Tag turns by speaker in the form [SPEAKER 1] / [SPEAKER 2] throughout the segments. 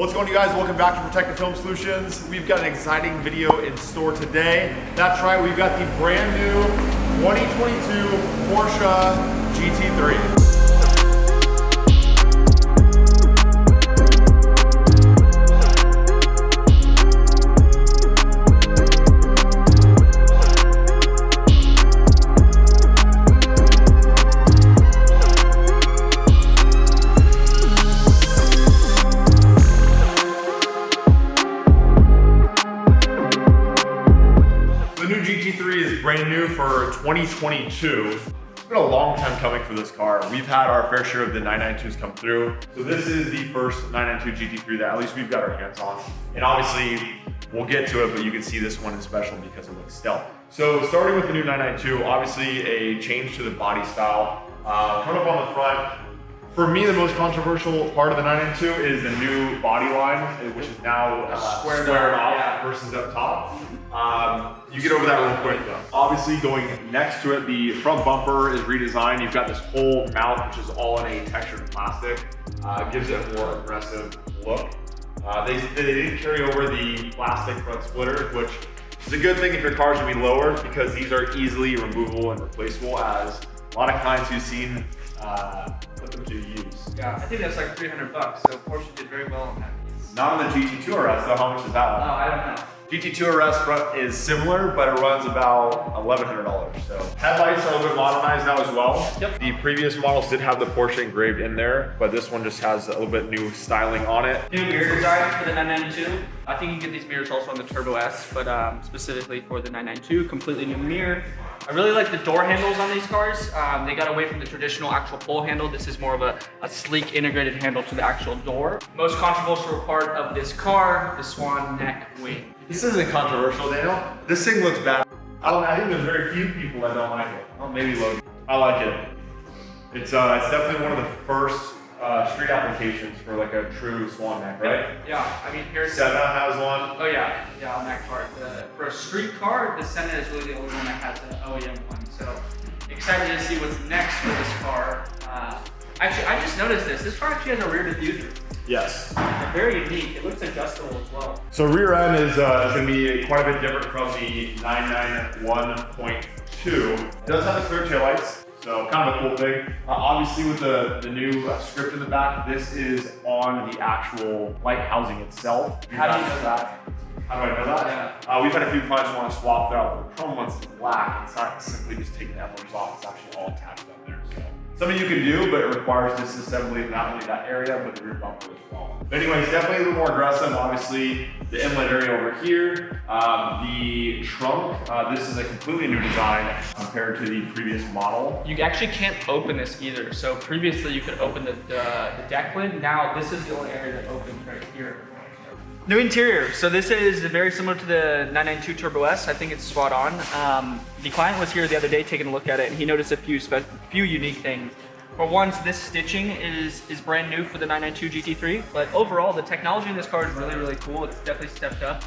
[SPEAKER 1] What's going on, you guys? Welcome back to Protective Film Solutions. We've got an exciting video in store today. That's right, we've got the brand new 2022 Porsche GT3. Brand new for 2022. It's been a long time coming for this car. We've had our fair share of the 992s come through. So this is the first 992 GT3 that at least we've got our hands on. And obviously we'll get to it, but you can see this one is special because it looks stealth. So starting with the new 992, obviously a change to the body style. Coming up on the front, for me, the most controversial part of the 992 is the new body line, which is now squared off versus up top. You get over that real quick though. Obviously going next to it, the front bumper is redesigned. You've got this whole mount, which is all in a textured plastic. Gives it a more aggressive look. They didn't carry over the plastic front splitter, which is a good thing if your car's gonna be lower because these are easily removable and replaceable, as a lot of clients you've seen put them to use.
[SPEAKER 2] Yeah, I think that's like 300 bucks, so Porsche did very well on that piece.
[SPEAKER 1] Not on the GT2 RS, so how much is that one?
[SPEAKER 2] Oh, I don't know.
[SPEAKER 1] GT2 RS front is similar, but it runs about $1,100. So headlights are a little bit modernized now as well. Yep. The previous models did have the Porsche engraved in there, but this one just has a little bit new styling on it.
[SPEAKER 2] New mirror design for the 992. I think you can get these mirrors also on the Turbo S, but specifically for the 992, completely new mirror. I really like the door handles on these cars. They got away from the traditional actual pull handle. This is more of a sleek integrated handle to the actual door. Most controversial part of this car, the swan neck wing.
[SPEAKER 1] This isn't controversial, Daniel. This thing looks bad. I think there's very few people that don't like it. Oh, maybe Logan. I like it. It's definitely one of the first street applications for like a true swan neck, right?
[SPEAKER 2] Yeah, I mean here's
[SPEAKER 1] Senna has one.
[SPEAKER 2] Oh yeah, on that car. For a street car, the Senna is really the only one that has an OEM one. So excited to see what's next for this car. Actually, I just noticed this. This car actually has a rear diffuser.
[SPEAKER 1] Yes.
[SPEAKER 2] Very unique. It looks adjustable as well.
[SPEAKER 1] So rear end is going to be quite a bit different from the 991.2. It does have the clear taillights, so kind of a cool thing. Obviously with the new script in the back, this is on the actual light housing itself.
[SPEAKER 2] How do you know that?
[SPEAKER 1] How do I know that? Yeah. We've had a few clients want to swap out the chrome ones to black. It's not simply just taking the emblems off, it's actually all attached up there. So something you can do, but it requires disassembly of not only that area, but the rear bumper as well. But anyways, definitely a little more aggressive. Obviously, the inlet area over here. The trunk, this is a completely new design compared to the previous model.
[SPEAKER 2] You actually can't open this either. So previously you could open the deck lid. Now this is the only area that opens right here. New interior. So this is very similar to the 992 Turbo S. I think it's spot on. The client was here the other day taking a look at it, and he noticed a few unique things. For one, this stitching is brand new for the 992 GT3, but overall the technology in this car is really, really cool. It's definitely stepped up.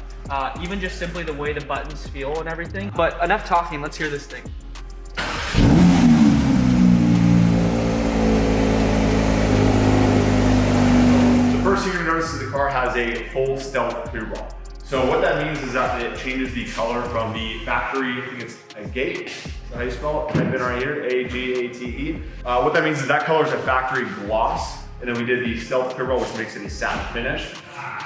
[SPEAKER 2] Even just simply the way the buttons feel and everything. But enough talking, let's hear this thing.
[SPEAKER 1] First thing you're gonna notice is the car has a full stealth clear ball. So what that means is that it changes the color from the factory, I think it's agate, is that how you spell it? Type in right here, A-G-A-T-E. What that means is that color is a factory gloss, and then we did the stealth clear ball, which makes it a satin finish.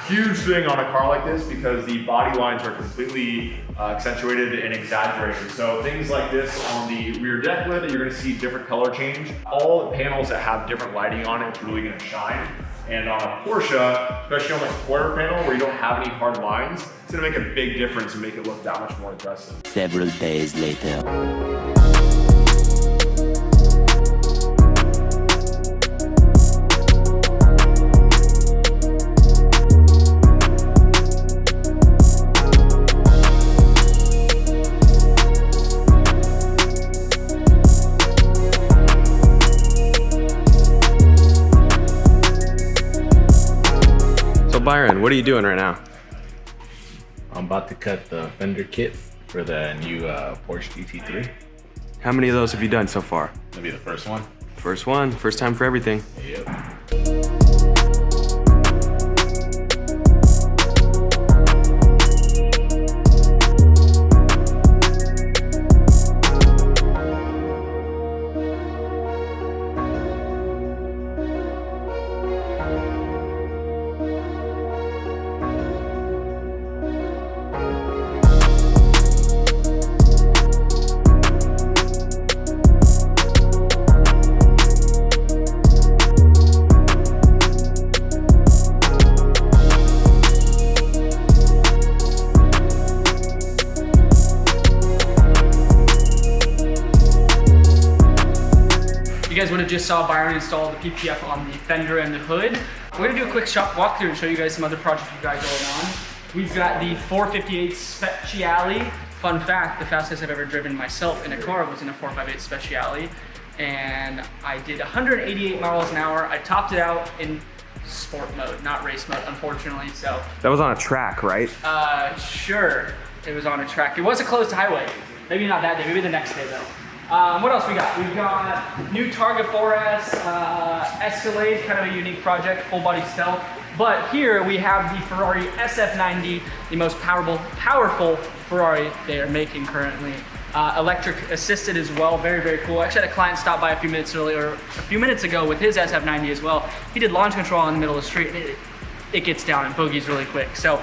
[SPEAKER 1] Huge thing on a car like this because the body lines are completely accentuated and exaggerated. So things like this on the rear deck lid, you're gonna see different color change. All the panels that have different lighting on it, it's really gonna shine. And on a Porsche, especially on the quarter panel where you don't have any hard lines, it's gonna make a big difference and make it look that much more aggressive.
[SPEAKER 3] Several days later.
[SPEAKER 4] Byron, what are you doing right now?
[SPEAKER 5] I'm about to cut the fender kit for the new Porsche GT3.
[SPEAKER 4] How many of those have you done so far?
[SPEAKER 5] That'll be the first one.
[SPEAKER 4] First one, first time for everything.
[SPEAKER 5] Yep.
[SPEAKER 2] guys would have just saw Byron install the PPF on the fender and the hood. We're gonna do a quick shop walkthrough and show you guys some other projects we've got going on. We've got the 458 Speciale. Fun fact, the fastest I've ever driven myself in a car was in a 458 Speciale. And I did 188 miles an hour. I topped it out in sport mode, not race mode, unfortunately, so.
[SPEAKER 4] That was on a track, right?
[SPEAKER 2] Sure, it was on a track. It was a closed highway. Maybe not that day, maybe the next day though. What else we got? We've got new Targa 4S, Escalade, kind of a unique project, full body stealth. But here we have the Ferrari SF90, the most powerful Ferrari they are making currently. Electric assisted as well, very, very cool. I actually had a client stop by a few minutes ago with his SF90 as well. He did launch control in the middle of the street. It gets down and bogeys really quick. So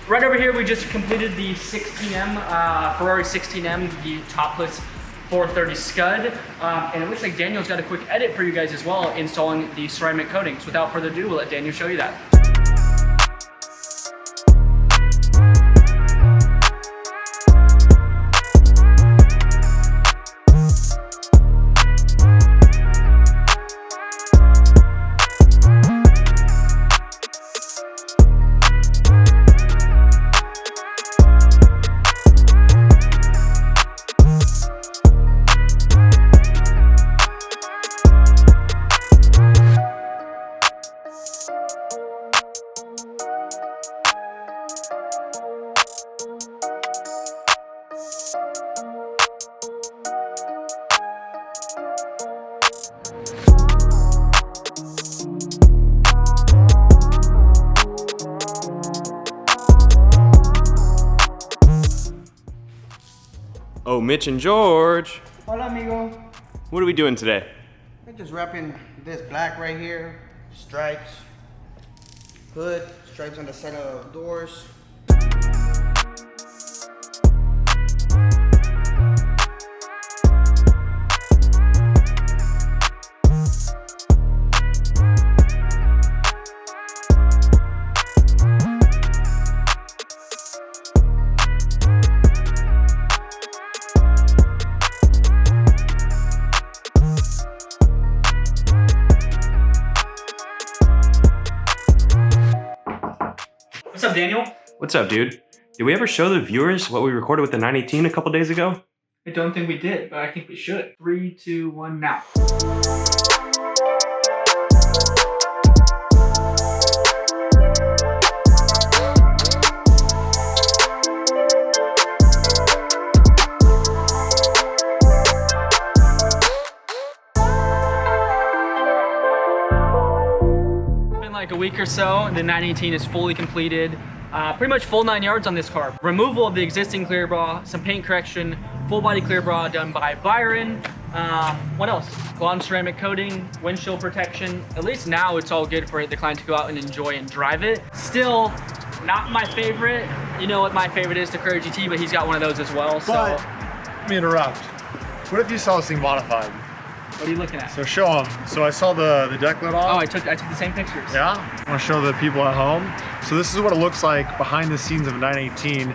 [SPEAKER 2] right over here, we just completed the 16M, Ferrari 16M, the topless 430 Scud. And it looks like Daniel's got a quick edit for you guys as well, installing the ceramic coatings. Without further ado, we'll let Daniel show you that.
[SPEAKER 4] Oh, Mitch and George.
[SPEAKER 6] Hola, amigo.
[SPEAKER 4] What are we doing today?
[SPEAKER 6] I'm just wrapping this black right here. Stripes. Hood. Stripes on the side of doors.
[SPEAKER 2] What's up, Daniel?
[SPEAKER 4] What's up, dude? Did we ever show the viewers what we recorded with the 918 a couple days ago?
[SPEAKER 2] I don't think we did, but I think we should. 3, 2, 1, now. Like a week or so, the 918 is fully completed. Pretty much full 9 yards on this car. Removal of the existing clear bra, some paint correction, full body clear bra done by Byron. What else? Glanz ceramic coating, windshield protection. At least now it's all good for the client to go out and enjoy and drive it. Still not my favorite. You know what my favorite is, the Carrera GT, but he's got one of those as well. So
[SPEAKER 1] But, let me interrupt. What if you saw this thing modified?
[SPEAKER 2] what are you looking at?
[SPEAKER 1] So show them. So I saw the deck lid
[SPEAKER 2] Oh,
[SPEAKER 1] off.
[SPEAKER 2] I took the same pictures.
[SPEAKER 1] Yeah? I want to show the people at home. So this is what it looks like behind the scenes of a 918.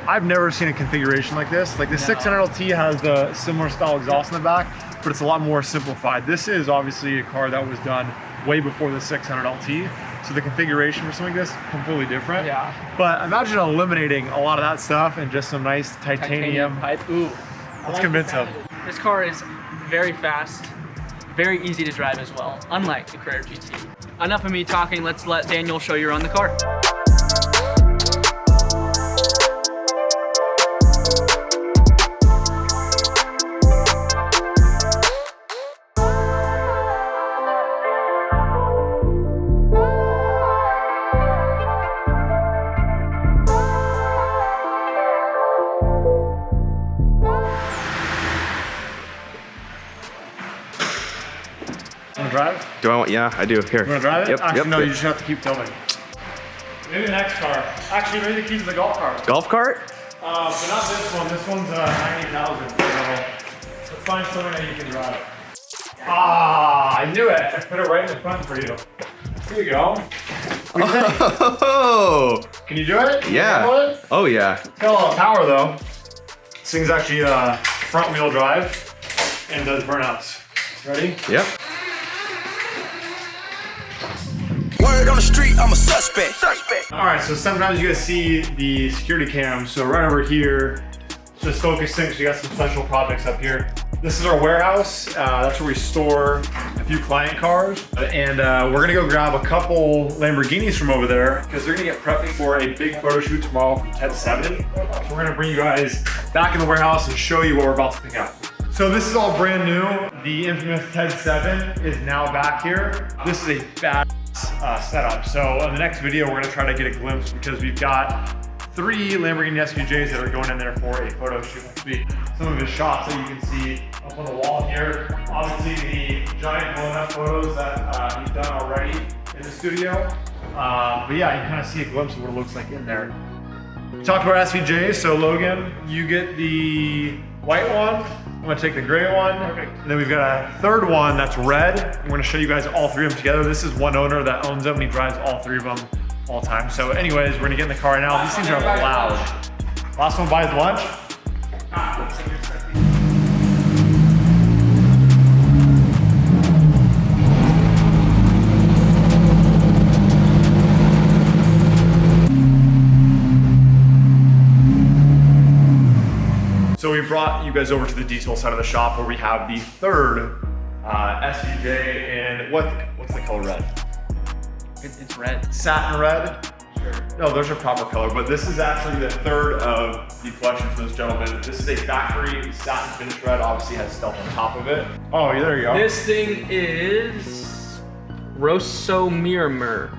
[SPEAKER 1] I've never seen a configuration like this. Like the 600LT has the similar style exhaust in the back, but it's a lot more simplified. This is obviously a car that was done way before the 600LT. So the configuration for something like this, completely different.
[SPEAKER 2] Yeah.
[SPEAKER 1] But imagine eliminating a lot of that stuff and just some nice titanium.
[SPEAKER 2] pipe. Ooh.
[SPEAKER 1] Let's convince him.
[SPEAKER 2] This car is very fast, very easy to drive as well, unlike the Carrera GT. Enough of me talking, let's let Daniel show you around the car.
[SPEAKER 1] Drive?
[SPEAKER 4] Do I want? Yeah, I do. Here.
[SPEAKER 1] You want to drive it?
[SPEAKER 4] Yep.
[SPEAKER 1] Actually,
[SPEAKER 4] yep.
[SPEAKER 1] no,
[SPEAKER 4] yep.
[SPEAKER 1] you just have to keep tilting. Maybe the next car. Actually, maybe the keys to the golf cart.
[SPEAKER 4] Golf cart?
[SPEAKER 1] But not this one. This one's 90,000. So let's find something that you can drive. Ah, I knew it. I put it right in the front for you. Here you go. What do you think?
[SPEAKER 4] Oh,
[SPEAKER 1] Can you do it? Can you
[SPEAKER 4] yeah.
[SPEAKER 1] handle it?
[SPEAKER 4] Oh, yeah.
[SPEAKER 1] It's got a lot of power though. This thing's actually front wheel drive and does burnouts. Ready?
[SPEAKER 4] Yep.
[SPEAKER 7] street, I'm a suspect.
[SPEAKER 1] All right, so sometimes you guys see the security cam. So right over here, just focusing, so you got some special projects up here. This is our warehouse. That's where we store a few client cars. And we're gonna go grab a couple Lamborghinis from over there because they're gonna get prepping for a big photo shoot tomorrow from TED7. So we're gonna bring you guys back in the warehouse and show you what we're about to pick out. So this is all brand new. The infamous TED7 is now back here. This is a bad setup. So in the next video, we're gonna try to get a glimpse because we've got 3 Lamborghini SVJs that are going in there for a photo shoot next week. Some of his shots that you can see up on the wall here. Obviously the giant blown up photos that he's done already in the studio. But yeah, you kind of see a glimpse of what it looks like in there. We talked about SVJs, so Logan, you get the white one. I'm gonna take the gray one. Okay. And then we've got a third one that's red. I'm gonna show you guys all 3 of them together. This is one owner that owns them and he drives all 3 of them all the time. So anyways, we're gonna get in the car now. These things are loud. Last one buys lunch. So we brought you guys over to the detail side of the shop where we have the 3rd SVJ and what's the color red?
[SPEAKER 2] It's red.
[SPEAKER 1] Satin red?
[SPEAKER 2] Sure.
[SPEAKER 1] No, those are proper color, but this is actually the 3rd of the collection for this gentleman. This is a factory satin finish red, obviously has stealth on top of it. Oh, yeah, there you go.
[SPEAKER 2] This thing is Rosso Murmur.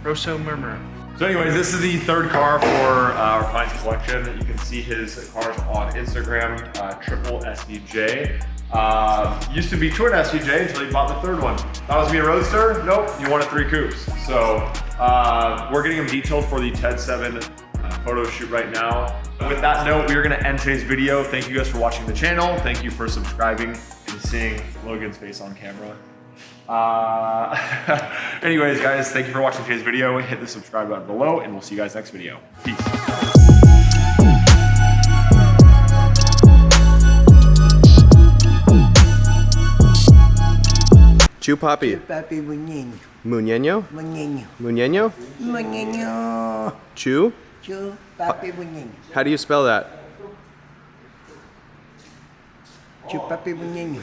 [SPEAKER 1] So anyways, this is the 3rd car for our client's collection. You can see his cars on Instagram, triple SVJ. Used to be twin SVJ until he bought the 3rd one. That was me a Roadster? Nope, you wanted 3 coupes. So we're getting them detailed for the TED7 photo shoot right now. With that note, we are gonna end today's video. Thank you guys for watching the channel. Thank you for subscribing and seeing Logan's face on camera. Anyways, guys, thank you for watching today's video. Hit the subscribe button below and we'll see you guys next video. Peace.
[SPEAKER 8] Chu papi.
[SPEAKER 6] Papi Muñeño.
[SPEAKER 8] Muñeño?
[SPEAKER 6] Muñeño.
[SPEAKER 8] Muñeño?
[SPEAKER 6] Muñeño.
[SPEAKER 8] Chu?
[SPEAKER 6] Chu Papi Muñeño.
[SPEAKER 8] How do you spell that?
[SPEAKER 6] Chu Papi Muñeño.